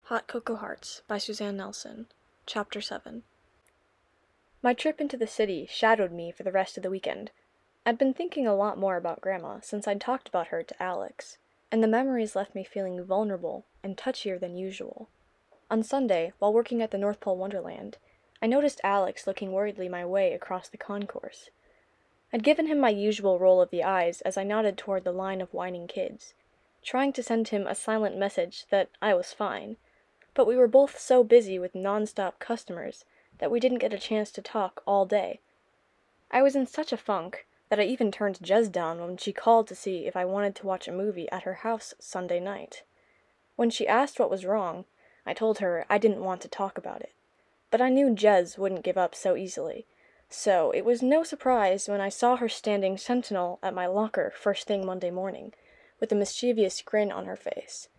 Hot Cocoa Hearts by Susanne Nelson. Chapter 7. My trip into the city shadowed me for the rest of the weekend. I'd been thinking a lot more about Grandma since I'd talked about her to Alex, and the memories left me feeling vulnerable and touchier than usual. On Sunday, while working at the North Pole Wonderland, I noticed Alex looking worriedly my way across the concourse. I'd given him my usual roll of the eyes as I nodded toward the line of whining kids, trying to send him a silent message that I was fine. But we were both so busy with non-stop customers that we didn't get a chance to talk all day. I was in such a funk that I even turned Jez down when she called to see if I wanted to watch a movie at her house Sunday night. When she asked what was wrong, I told her I didn't want to talk about it. But I knew Jez wouldn't give up so easily, so it was no surprise when I saw her standing sentinel at my locker first thing Monday morning, with a mischievous grin on her face.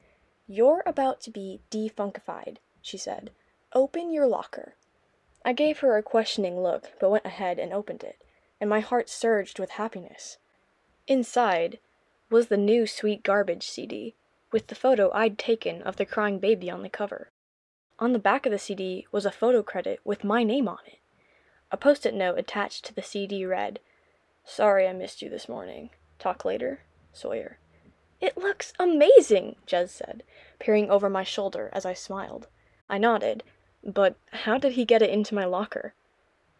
"You're about to be defunkified," she said. "Open your locker." I gave her a questioning look, but went ahead and opened it, and my heart surged with happiness. Inside was the new Sweet Garbage CD, with the photo I'd taken of the crying baby on the cover. On the back of the CD was a photo credit with my name on it. A post-it note attached to the CD read, "Sorry I missed you this morning. Talk later, Sawyer." "It looks amazing," Jez said, peering over my shoulder as I smiled. I nodded. "But how did he get it into my locker?"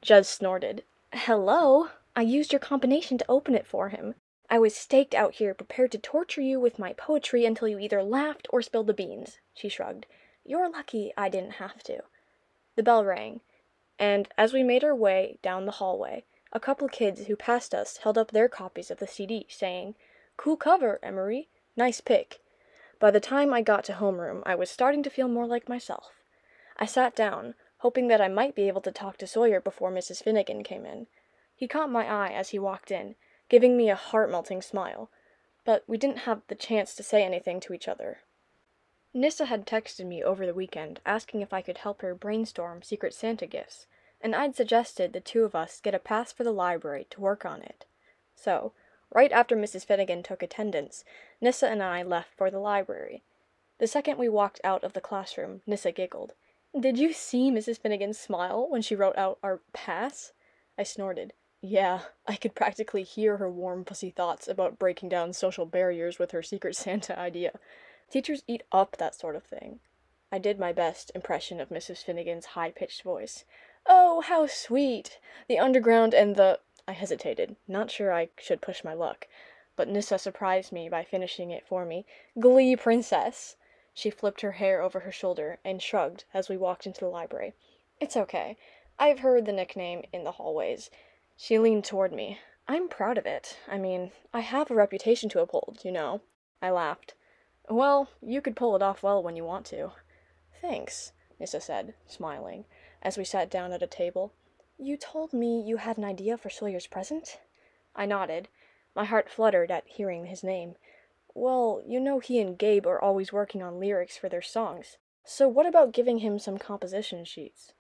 Jez snorted. "Hello? I used your combination to open it for him. I was staked out here prepared to torture you with my poetry until you either laughed or spilled the beans," she shrugged. "You're lucky I didn't have to." The bell rang, and as we made our way down the hallway, a couple kids who passed us held up their copies of the CD, saying, "Cool cover, Emery. Nice pick." By the time I got to homeroom, I was starting to feel more like myself. I sat down, hoping that I might be able to talk to Sawyer before Mrs. Finnegan came in. He caught my eye as he walked in, giving me a heart-melting smile, but we didn't have the chance to say anything to each other. Nissa had texted me over the weekend asking if I could help her brainstorm Secret Santa gifts, and I'd suggested the two of us get a pass for the library to work on it. So, right after Mrs. Finnegan took attendance, Nissa and I left for the library. The second we walked out of the classroom, Nissa giggled. "Did you see Mrs. Finnegan's smile when she wrote out our pass?" I snorted. Yeah, I could practically hear her warm, pussy thoughts about breaking down social barriers with her Secret Santa idea. Teachers eat up that sort of thing. I did my best impression of Mrs. Finnegan's high-pitched voice. "Oh, how sweet! The underground and the—" I hesitated, not sure I should push my luck, but Nissa surprised me by finishing it for me. "Glee Princess!" She flipped her hair over her shoulder and shrugged as we walked into the library. "It's okay. I've heard the nickname in the hallways." She leaned toward me. "I'm proud of it. I mean, I have a reputation to uphold, you know." I laughed. "Well, you could pull it off well when you want to." "Thanks," Nissa said, smiling, as we sat down at a table. "You told me you had an idea for Sawyer's present?" I nodded. My heart fluttered at hearing his name. "Well, you know he and Gabe are always working on lyrics for their songs, so what about giving him some composition sheets?"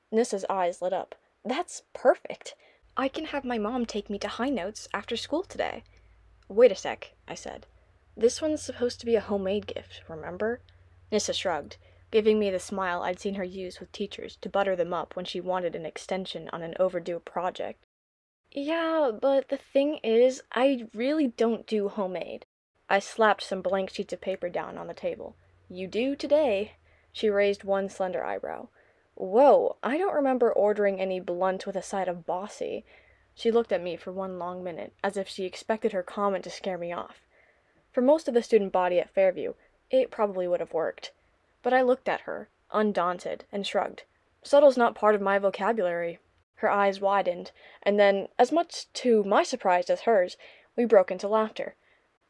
Nissa's eyes lit up. "That's perfect! I can have my mom take me to High Notes after school today." "Wait a sec," I said. "This one's supposed to be a homemade gift, remember?" Nissa shrugged, giving me the smile I'd seen her use with teachers to butter them up when she wanted an extension on an overdue project. "Yeah, but the thing is, I really don't do homemade." I slapped some blank sheets of paper down on the table. "You do today." She raised one slender eyebrow. "Whoa, I don't remember ordering any blunt with a side of bossy." She looked at me for one long minute, as if she expected her comment to scare me off. For most of the student body at Fairview, it probably would have worked. But I looked at her, undaunted, and shrugged. "Subtle's not part of my vocabulary." Her eyes widened, and then, as much to my surprise as hers, we broke into laughter.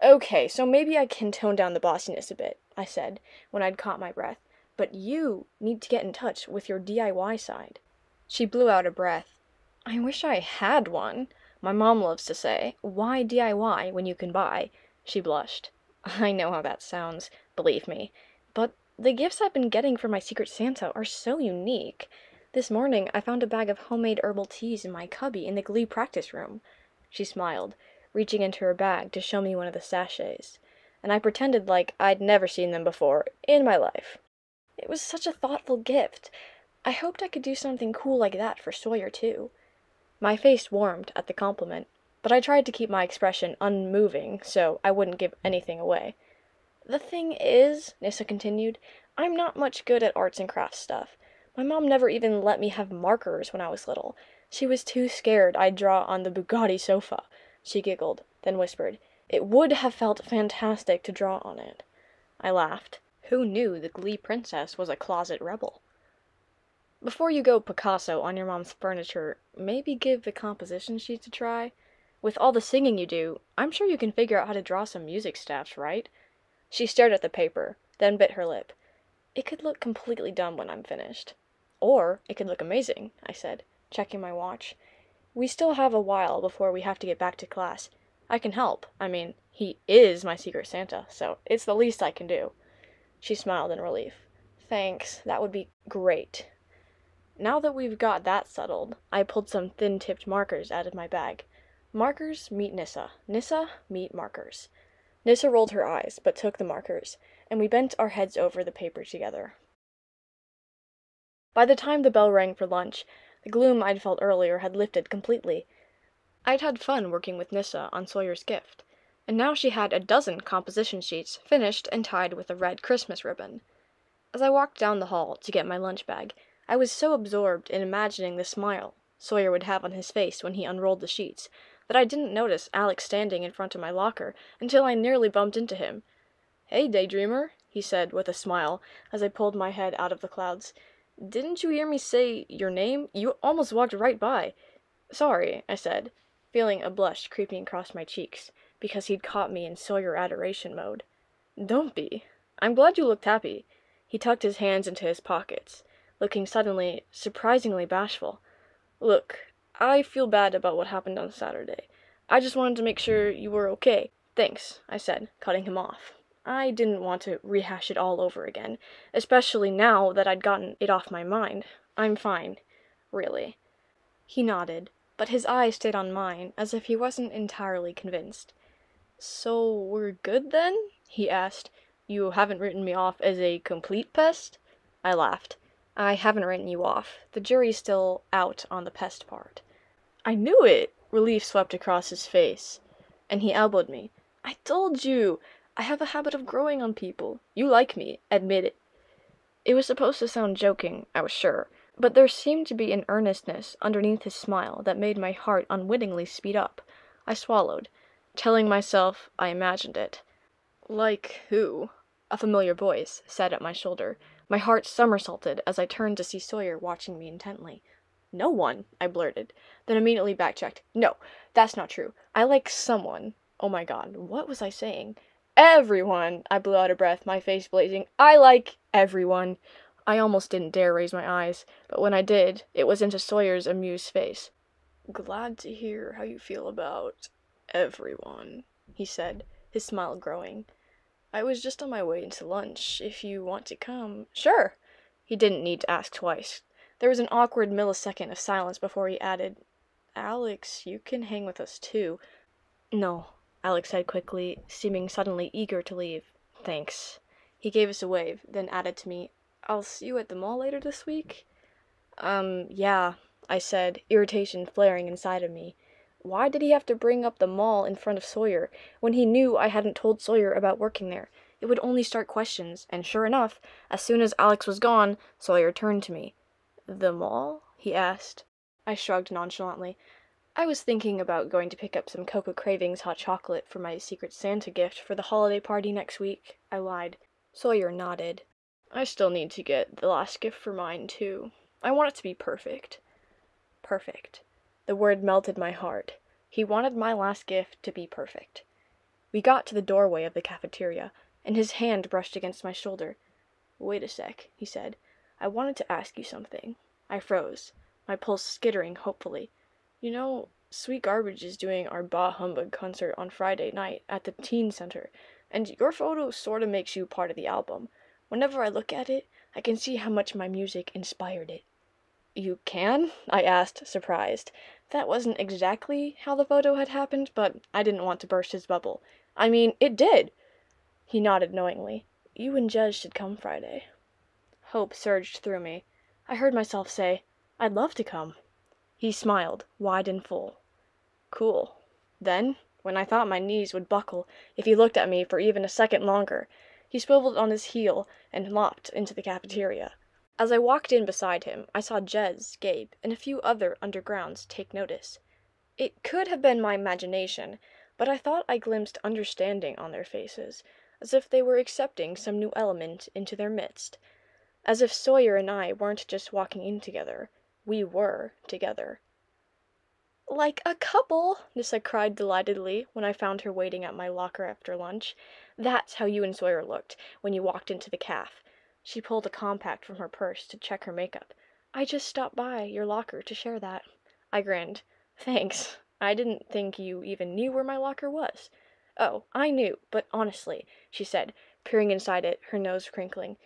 "Okay, so maybe I can tone down the bossiness a bit," I said, when I'd caught my breath. "But you need to get in touch with your DIY side." She blew out a breath. "I wish I had one. My mom loves to say, 'Why DIY when you can buy?'" She blushed. "I know how that sounds, believe me. But the gifts I've been getting for my Secret Santa are so unique. This morning I found a bag of homemade herbal teas in my cubby in the Glee practice room." She smiled, reaching into her bag to show me one of the sachets, and I pretended like I'd never seen them before in my life. It was such a thoughtful gift. I hoped I could do something cool like that for Sawyer, too. My face warmed at the compliment, but I tried to keep my expression unmoving so I wouldn't give anything away. "The thing is," Nissa continued, "I'm not much good at arts and crafts stuff. My mom never even let me have markers when I was little. She was too scared I'd draw on the Bugatti sofa." She giggled, then whispered, "It would have felt fantastic to draw on it." I laughed. Who knew the Glee princess was a closet rebel? "Before you go Picasso on your mom's furniture, maybe give the composition sheets a try. With all the singing you do, I'm sure you can figure out how to draw some music staffs, right?" She stared at the paper, then bit her lip. "It could look completely dumb when I'm finished." "Or it could look amazing," I said, checking my watch. "We still have a while before we have to get back to class. I can help. I mean, he is my secret Santa, so it's the least I can do." She smiled in relief. "Thanks, that would be great." Now that we've got that settled, I pulled some thin-tipped markers out of my bag. Markers meet Nissa. Nissa meet markers. Nissa rolled her eyes, but took the markers, and we bent our heads over the paper together. By the time the bell rang for lunch, the gloom I'd felt earlier had lifted completely. I'd had fun working with Nissa on Sawyer's gift, and now she had a dozen composition sheets finished and tied with a red Christmas ribbon. As I walked down the hall to get my lunch bag, I was so absorbed in imagining the smile Sawyer would have on his face when he unrolled the sheets that I didn't notice Alex standing in front of my locker until I nearly bumped into him. "Hey, daydreamer," he said with a smile as I pulled my head out of the clouds. "Didn't you hear me say your name? You almost walked right by." "Sorry," I said, feeling a blush creeping across my cheeks, because he'd caught me in Sawyer adoration mode. "Don't be. I'm glad you looked happy." He tucked his hands into his pockets, looking suddenly surprisingly bashful. "Look, I feel bad about what happened on Saturday. I just wanted to make sure you were okay." "Thanks," I said, cutting him off. I didn't want to rehash it all over again, especially now that I'd gotten it off my mind. I'm fine. Really. He nodded, but his eyes stayed on mine as if he wasn't entirely convinced. "So we're good then?" he asked. "You haven't written me off as a complete pest?" I laughed. "I haven't written you off. The jury's still out on the pest part." "I knew it!" Relief swept across his face, and he elbowed me. "I told you! I have a habit of growing on people. You like me. Admit it." It was supposed to sound joking, I was sure, but there seemed to be an earnestness underneath his smile that made my heart unwittingly speed up. I swallowed, telling myself I imagined it. "Like who?" a familiar voice said at my shoulder. My heart somersaulted as I turned to see Sawyer watching me intently. "No one," I blurted, then immediately backtracked. "No, that's not true. I like someone." Oh my god, what was I saying? "Everyone!" I blew out a breath, my face blazing. "I like everyone!" I almost didn't dare raise my eyes, but when I did, it was into Sawyer's amused face. "Glad to hear how you feel about everyone," he said, his smile growing. "I was just on my way into lunch. If you want to come—" "Sure!" He didn't need to ask twice. There was an awkward millisecond of silence before he added, "Alex, you can hang with us too." "No," Alex said quickly, seeming suddenly eager to leave. "Thanks." He gave us a wave, then added to me, "I'll see you at the mall later this week?" Yeah," I said, irritation flaring inside of me. Why did he have to bring up the mall in front of Sawyer, when he knew I hadn't told Sawyer about working there? It would only start questions, and sure enough, as soon as Alex was gone, Sawyer turned to me. "The mall?" he asked. I shrugged nonchalantly. "I was thinking about going to pick up some Cocoa Cravings hot chocolate for my Secret Santa gift for the holiday party next week," I lied. Sawyer nodded. "I still need to get the last gift for mine, too. I want it to be perfect." Perfect. The word melted my heart. He wanted my last gift to be perfect. We got to the doorway of the cafeteria, and his hand brushed against my shoulder. "Wait a sec," he said. "I wanted to ask you something." I froze, my pulse skittering hopefully. "You know, Sweet Garbage is doing our Bah Humbug concert on Friday night at the Teen Center, and your photo sorta makes you part of the album. Whenever I look at it, I can see how much my music inspired it." "You can?" I asked, surprised. That wasn't exactly how the photo had happened, but I didn't want to burst his bubble. "I mean, it did!" He nodded knowingly. "You and Jez should come Friday." Hope surged through me. I heard myself say, "I'd love to come." He smiled, wide and full. "Cool." Then, when I thought my knees would buckle if he looked at me for even a second longer, he swiveled on his heel and lopped into the cafeteria. As I walked in beside him, I saw Jez, Gabe, and a few other undergrounds take notice. It could have been my imagination, but I thought I glimpsed understanding on their faces, as if they were accepting some new element into their midst. As if Sawyer and I weren't just walking in together, we were together. "Like a couple!" Nissa cried delightedly when I found her waiting at my locker after lunch. "That's how you and Sawyer looked when you walked into the caf." She pulled a compact from her purse to check her makeup. "I just stopped by your locker to share that." I grinned. "Thanks. I didn't think you even knew where my locker was." "Oh, I knew, but honestly," she said, peering inside it, her nose crinkling,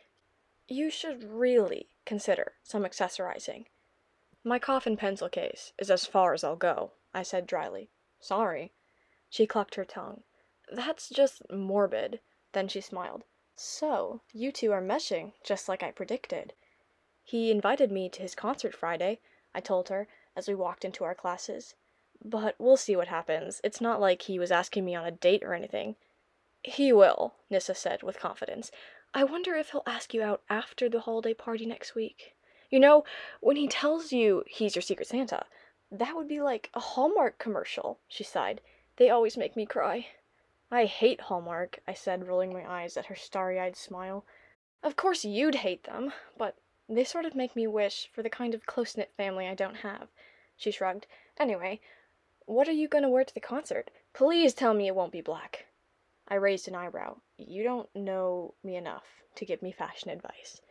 "you should really consider some accessorizing." "My coffin pencil case is as far as I'll go," I said dryly. "Sorry." She clucked her tongue. "That's just morbid." Then she smiled. "So, you two are meshing, just like I predicted." "He invited me to his concert Friday," I told her, as we walked into our classes. "But we'll see what happens. It's not like he was asking me on a date or anything." "He will," Nissa said with confidence. "I wonder if he'll ask you out after the holiday party next week. You know, when he tells you he's your Secret Santa, that would be like a Hallmark commercial," she sighed. "They always make me cry." "I hate Hallmark," I said, rolling my eyes at her starry-eyed smile. "Of course you'd hate them, but they sort of make me wish for the kind of close-knit family I don't have." She shrugged. "Anyway, what are you going to wear to the concert? Please tell me it won't be black." I raised an eyebrow. "You don't know me enough to give me fashion advice."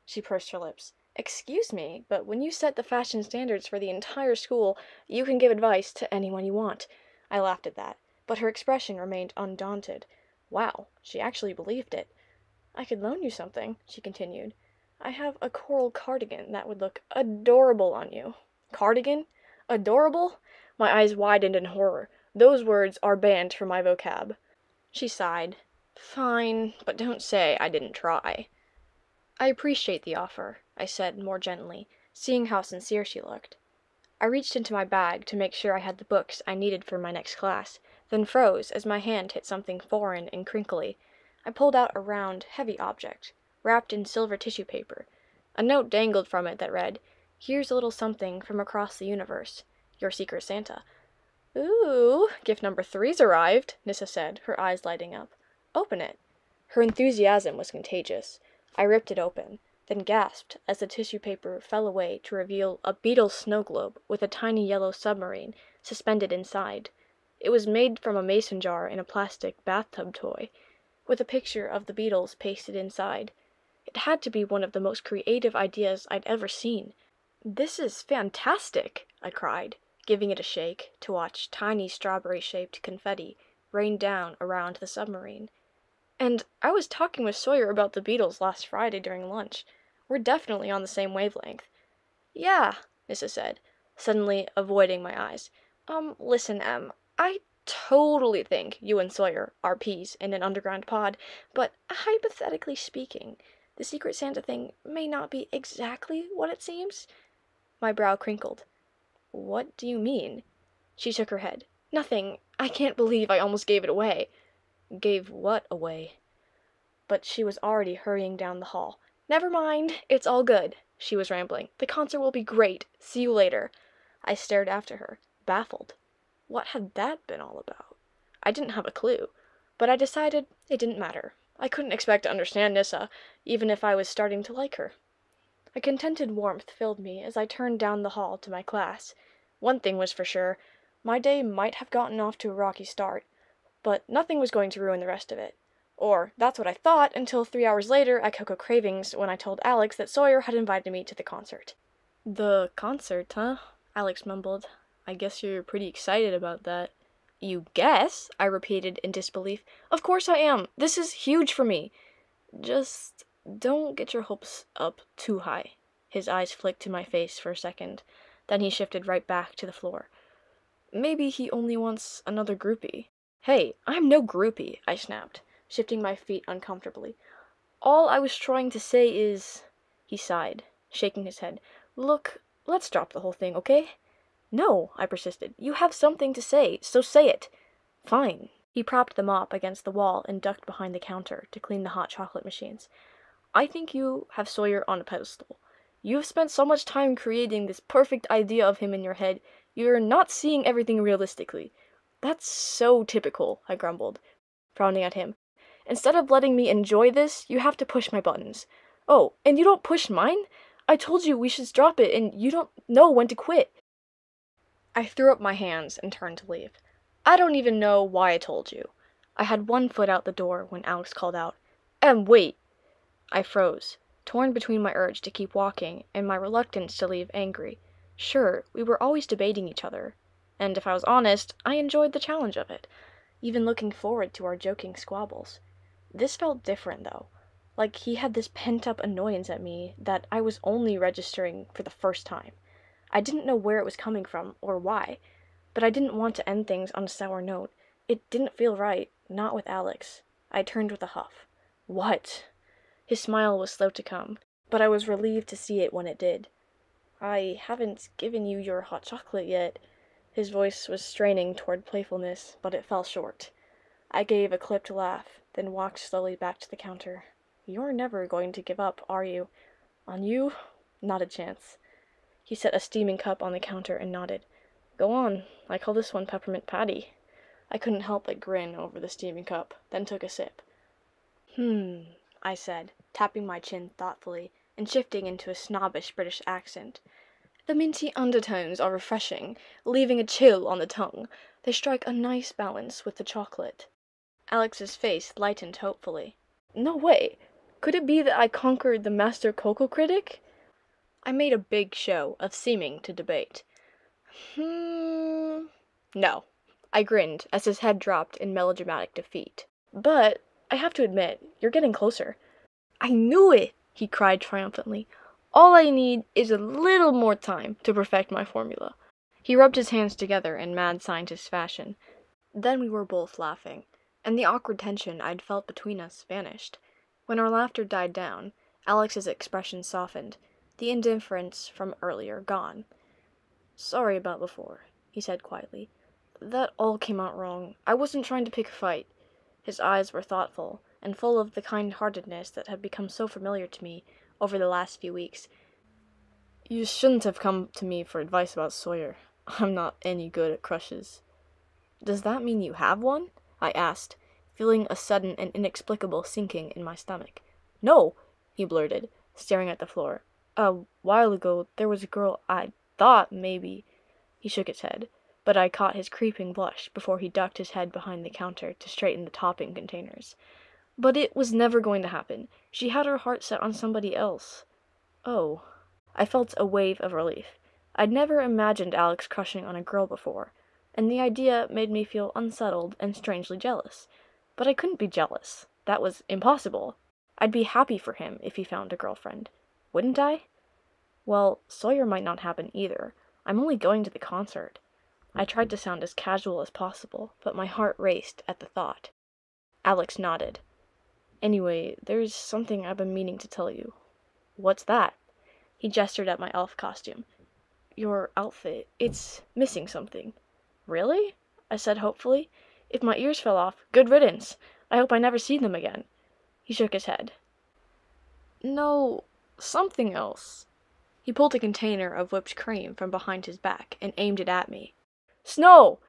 She pursed her lips. "Excuse me, but when you set the fashion standards for the entire school, you can give advice to anyone you want." I laughed at that, but her expression remained undaunted. Wow, she actually believed it. "I could loan you something," she continued. "I have a coral cardigan that would look adorable on you." "Cardigan? Adorable?" My eyes widened in horror. Those words are banned from my vocab. She sighed. "Fine, but don't say I didn't try." "I appreciate the offer," I said more gently, seeing how sincere she looked. I reached into my bag to make sure I had the books I needed for my next class, then froze as my hand hit something foreign and crinkly. I pulled out a round, heavy object, wrapped in silver tissue paper. A note dangled from it that read, "Here's a little something from across the universe. Your Secret Santa." "Ooh, gift number 3's arrived," Nissa said, her eyes lighting up. "Open it." Her enthusiasm was contagious. I ripped it open, then gasped as the tissue paper fell away to reveal a Beatles snow globe with a tiny yellow submarine suspended inside. It was made from a mason jar in a plastic bathtub toy, with a picture of the Beatles pasted inside. It had to be one of the most creative ideas I'd ever seen. "This is fantastic!" I cried, giving it a shake to watch tiny strawberry-shaped confetti rain down around the submarine. "And I was talking with Sawyer about the Beatles last Friday during lunch. We're definitely on the same wavelength." "Yeah," Nissa said, suddenly avoiding my eyes. Listen, Em, I totally think you and Sawyer are peas in an underground pod, but hypothetically speaking, the Secret Santa thing may not be exactly what it seems." My brow crinkled. "What do you mean?" She shook her head. "Nothing. I can't believe I almost gave it away." "Gave what away?" But she was already hurrying down the hall. "Never mind, it's all good," she was rambling. "The concert will be great. See you later." I stared after her, baffled. What had that been all about? I didn't have a clue, but I decided it didn't matter. I couldn't expect to understand Nissa, even if I was starting to like her. A contented warmth filled me as I turned down the hall to my class. One thing was for sure, my day might have gotten off to a rocky start, but nothing was going to ruin the rest of it. Or, that's what I thought, until 3 hours later at Cocoa Cravings when I told Alex that Sawyer had invited me to the concert. "The concert, huh?" Alex mumbled. "I guess you're pretty excited about that." "You guess?" I repeated in disbelief. "Of course I am. This is huge for me." "Just don't get your hopes up too high." His eyes flicked to my face for a second. Then he shifted right back to the floor. "Maybe he only wants another groupie." "Hey, I'm no groupie," I snapped, shifting my feet uncomfortably. "All I was trying to say is..." He sighed, shaking his head. "Look, let's drop the whole thing, okay?" "No," I persisted. "You have something to say, so say it." "Fine." He propped the mop against the wall and ducked behind the counter to clean the hot chocolate machines. "I think you have Sawyer on a pedestal. You've spent so much time creating this perfect idea of him in your head, you're not seeing everything realistically." "That's so typical," I grumbled, frowning at him. "Instead of letting me enjoy this, you have to push my buttons." "Oh, and you don't push mine? I told you we should drop it, and you don't know when to quit." I threw up my hands and turned to leave. I don't even know why I told you. I had one foot out the door when Alex called out, Wait!" I froze, torn between my urge to keep walking and my reluctance to leave angry. Sure, we were always debating each other, and if I was honest, I enjoyed the challenge of it, even looking forward to our joking squabbles. This felt different, though. Like he had this pent-up annoyance at me that I was only registering for the first time. I didn't know where it was coming from, or why, but I didn't want to end things on a sour note. It didn't feel right, not with Alex. I turned with a huff. "What?" His smile was slow to come, but I was relieved to see it when it did. "I haven't given you your hot chocolate yet." His voice was straining toward playfulness, but it fell short. I gave a clipped laugh, then walked slowly back to the counter. "You're never going to give up, are you?" "On you? Not a chance." He set a steaming cup on the counter and nodded. "Go on. I call this one peppermint patty." I couldn't help but grin over the steaming cup, then took a sip. I said, tapping my chin thoughtfully and shifting into a snobbish British accent. "The minty undertones are refreshing, leaving a chill on the tongue. They strike a nice balance with the chocolate." Alex's face lightened hopefully. "No way! Could it be that I conquered the master cocoa critic?" I made a big show of seeming to debate. No. I grinned as his head dropped in melodramatic defeat. "But, I have to admit, you're getting closer." "I knew it!" he cried triumphantly. "All I need is a little more time to perfect my formula." He rubbed his hands together in mad scientist fashion. Then we were both laughing, and the awkward tension I'd felt between us vanished. When our laughter died down, Alex's expression softened, the indifference from earlier gone. "Sorry about before," he said quietly. "That all came out wrong. I wasn't trying to pick a fight." His eyes were thoughtful, and full of the kind-heartedness that had become so familiar to me over the last few weeks. "You shouldn't have come to me for advice about Sawyer. I'm not any good at crushes." "Does that mean you have one?" I asked, feeling a sudden and inexplicable sinking in my stomach. "No," he blurted, staring at the floor. "A while ago, there was a girl I thought maybe—" He shook his head, but I caught his creeping blush before he ducked his head behind the counter to straighten the topping containers. "But it was never going to happen. She had her heart set on somebody else." "Oh." I felt a wave of relief. I'd never imagined Alex crushing on a girl before, and the idea made me feel unsettled and strangely jealous. But I couldn't be jealous. That was impossible. I'd be happy for him if he found a girlfriend. Wouldn't I? Well, Sawyer might not happen either. I'm only going to the concert. I tried to sound as casual as possible, but my heart raced at the thought. Alex nodded. "Anyway, there's something I've been meaning to tell you." "What's that?" He gestured at my elf costume. "Your outfit. It's missing something." "Really?" I said hopefully. "If my ears fell off, good riddance. I hope I never see them again." He shook his head. "No, something else." He pulled a container of whipped cream from behind his back and aimed it at me. "Snow!"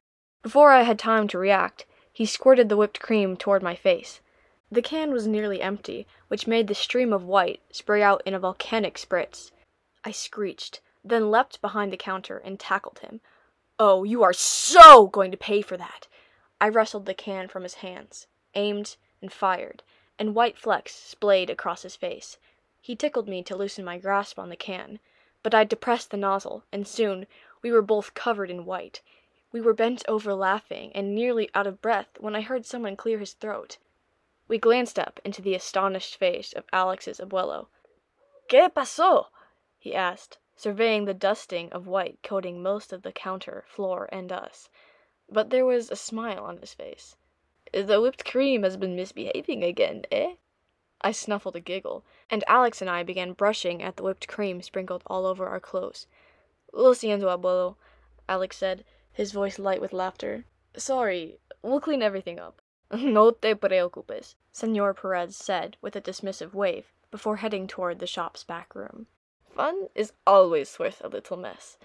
Before I had time to react, he squirted the whipped cream toward my face. The can was nearly empty, which made the stream of white spray out in a volcanic spritz. I screeched, then leapt behind the counter and tackled him. "Oh, you are so going to pay for that!" I wrestled the can from his hands, aimed, and fired, and white flecks splayed across his face. He tickled me to loosen my grasp on the can, but I depressed the nozzle, and soon we were both covered in white. We were bent over laughing and nearly out of breath when I heard someone clear his throat. We glanced up into the astonished face of Alex's abuelo. "¿Qué pasó?" he asked, surveying the dusting of white coating most of the counter, floor, and us. But there was a smile on his face. "The whipped cream has been misbehaving again, eh?" I snuffled a giggle, and Alex and I began brushing at the whipped cream sprinkled all over our clothes. Lo siento, abuelo, Alex said, his voice light with laughter. Sorry, we'll clean everything up. No te preocupes, Senor Perez said with a dismissive wave, before heading toward the shop's back room. Fun is always worth a little mess.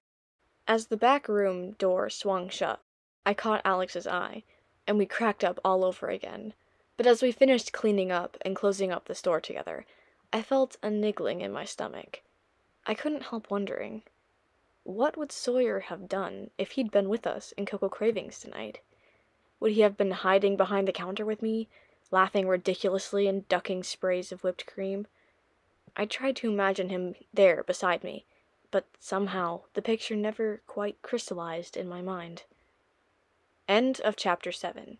As the back room door swung shut, I caught Alex's eye, and we cracked up all over again. But as we finished cleaning up and closing up the store together, I felt a niggling in my stomach. I couldn't help wondering, what would Sawyer have done if he'd been with us in Cocoa Cravings tonight? Would he have been hiding behind the counter with me, laughing ridiculously and ducking sprays of whipped cream? I tried to imagine him there beside me, but somehow the picture never quite crystallized in my mind. End of Chapter 7.